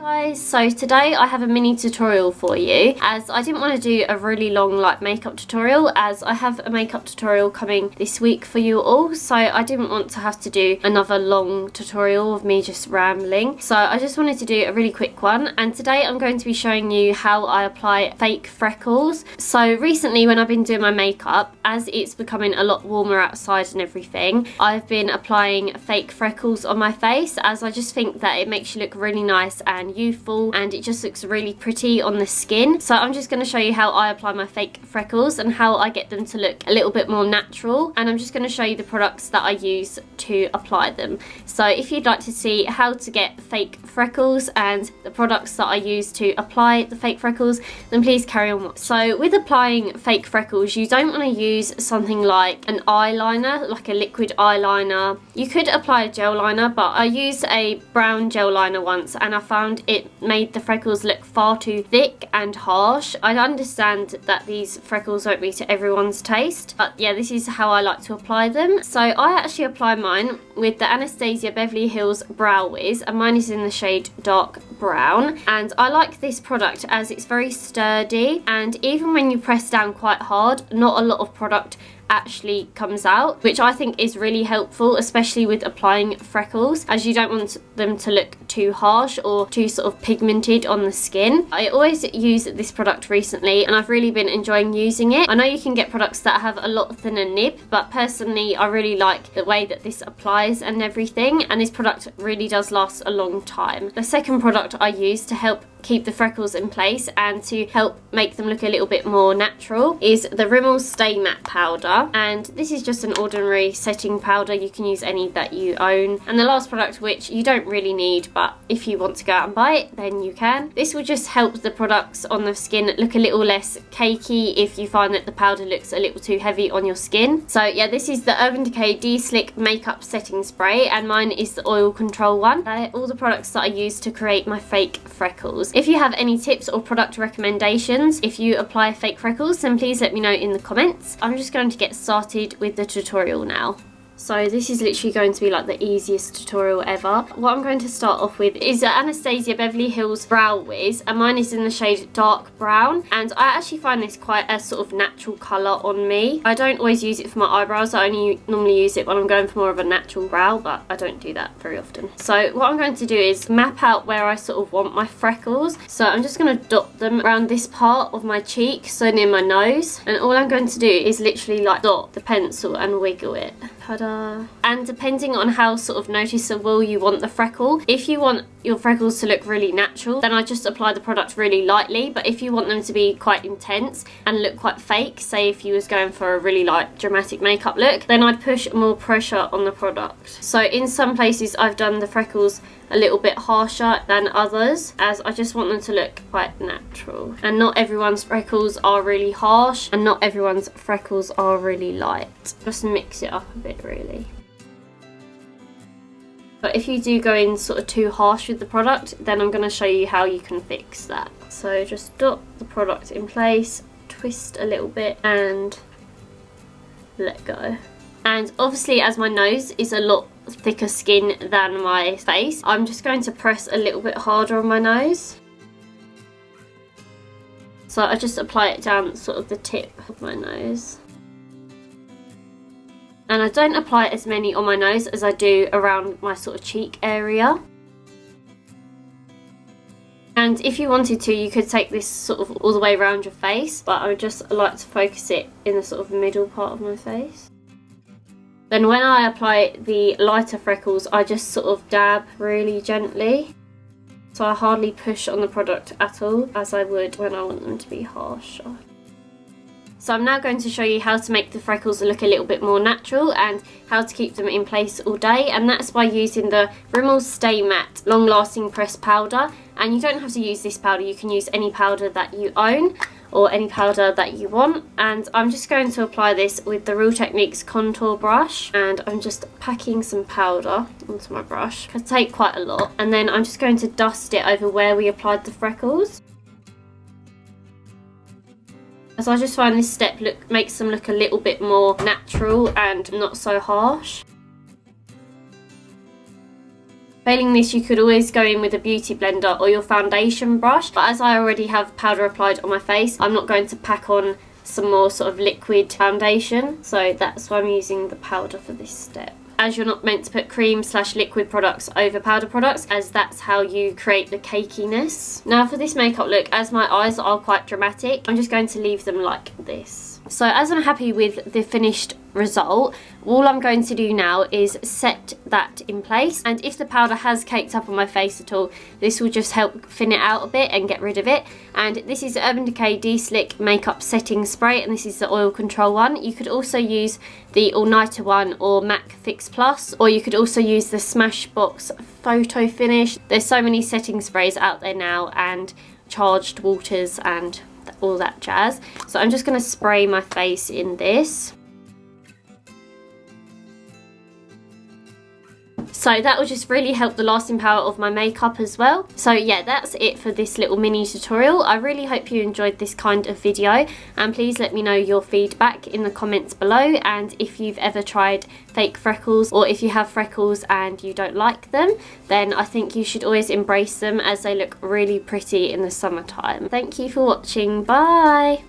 Guys, so today I have a mini tutorial for you, as I didn't want to do a really long makeup tutorial, as I have a makeup tutorial coming this week for you all, so I didn't want to have to do another long tutorial of me just rambling. So I just wanted to do a really quick one, and today I'm going to be showing you how I apply fake freckles. So recently when I've been doing my makeup, as it's becoming a lot warmer outside and everything, I've been applying fake freckles on my face, as I just think that it makes you look really nice and youthful, and it just looks really pretty on the skin. So I'm just going to show you how I apply my fake freckles and how I get them to look a little bit more natural, and I'm just going to show you the products that I use to apply them. So if you'd like to see how to get fake freckles and the products that I use to apply the fake freckles, then please carry on. So with applying fake freckles, you don't want to use something like an eyeliner, like a liquid eyeliner. You could apply a gel liner, but I used a brown gel liner once and I found it made the freckles look far too thick and harsh. I understand that these freckles won't be to everyone's taste, but yeah, this is how I like to apply them. So I actually apply mine with the Anastasia Beverly Hills Brow Wiz, and mine is in the shade dark brown, and I like this product as it's very sturdy, and even when you press down quite hard, not a lot of product actually comes out, which I think is really helpful, especially with applying freckles, as you don't want them to look too harsh or too sort of pigmented on the skin. I always use this product recently and I've really been enjoying using it. I know you can get products that have a lot thinner nib, but personally I really like the way that this applies and everything, and this product really does last a long time. The second product I use to help keep the freckles in place and to help make them look a little bit more natural is the Rimmel Stay Matte powder, and this is just an ordinary setting powder. You can use any that you own. And the last product, which you don't really need, but if you want to go out and buy it, then you can. This will just help the products on the skin look a little less cakey if you find that the powder looks a little too heavy on your skin. So yeah, this is the Urban Decay De-Slick Makeup Setting Spray, and mine is the oil control one. They're all the products that I use to create my fake freckles. If you have any tips or product recommendations if you apply fake freckles, then please let me know in the comments. I'm just going to get started with the tutorial now. So this is literally going to be like the easiest tutorial ever. What I'm going to start off with is the Anastasia Beverly Hills Brow Wiz, and mine is in the shade dark brown, and I actually find this quite a sort of natural colour on me. I don't always use it for my eyebrows. I only normally use it when I'm going for more of a natural brow, but I don't do that very often. So what I'm going to do is map out where I sort of want my freckles. So I'm just going to dot them around this part of my cheek, so near my nose, and all I'm going to do is literally like dot the pencil and wiggle it. Ta-da. And depending on how sort of noticeable you want the freckle, if you want your freckles to look really natural, then I just apply the product really lightly. But if you want them to be quite intense and look quite fake, say if you was going for a really like dramatic makeup look, then I'd push more pressure on the product. So in some places I've done the freckles a little bit harsher than others, as I just want them to look quite natural. And not everyone's freckles are really harsh, and not everyone's freckles are really light. Just mix it up a bit really. But if you do go in sort of too harsh with the product, then I'm going to show you how you can fix that. So just dot the product in place, twist a little bit and let go. And obviously, as my nose is a lot thicker skin than my face, I'm just going to press a little bit harder on my nose. So I just apply it down sort of the tip of my nose. And I don't apply as many on my nose as I do around my sort of cheek area. And if you wanted to, you could take this sort of all the way around your face, but I would just like to focus it in the sort of middle part of my face. Then when I apply the lighter freckles, I just sort of dab really gently. So I hardly push on the product at all, as I would when I want them to be harsher. So I'm now going to show you how to make the freckles look a little bit more natural and how to keep them in place all day, and that's by using the Rimmel Stay Matte Long Lasting Press Powder. And you don't have to use this powder, you can use any powder that you own or any powder that you want. And I'm just going to apply this with the Real Techniques contour brush, and I'm just packing some powder onto my brush. I take quite a lot, and then I'm just going to dust it over where we applied the freckles. As I just find this step makes them look a little bit more natural and not so harsh. Failing this, you could always go in with a beauty blender or your foundation brush, but as I already have powder applied on my face, I'm not going to pack on some more sort of liquid foundation, so that's why I'm using the powder for this step. As you're not meant to put cream/liquid products over powder products, as that's how you create the cakiness. Now for this makeup look, as my eyes are quite dramatic, I'm just going to leave them like this. So as I'm happy with the finished result, all I'm going to do now is set that in place, and if the powder has caked up on my face at all, this will just help thin it out a bit and get rid of it. And this is Urban Decay De-Slick Makeup Setting Spray, and this is the oil control one. You could also use the All Nighter one or MAC Fix Plus, or you could also use the Smashbox Photo Finish. There's so many setting sprays out there now, and charged waters and all that jazz. So I'm just going to spray my face in this. So that will just really help the lasting power of my makeup as well. So yeah, that's it for this little mini tutorial. I really hope you enjoyed this kind of video, and please let me know your feedback in the comments below, and if you've ever tried fake freckles, or if you have freckles and you don't like them, then I think you should always embrace them, as they look really pretty in the summertime. Thank you for watching. Bye!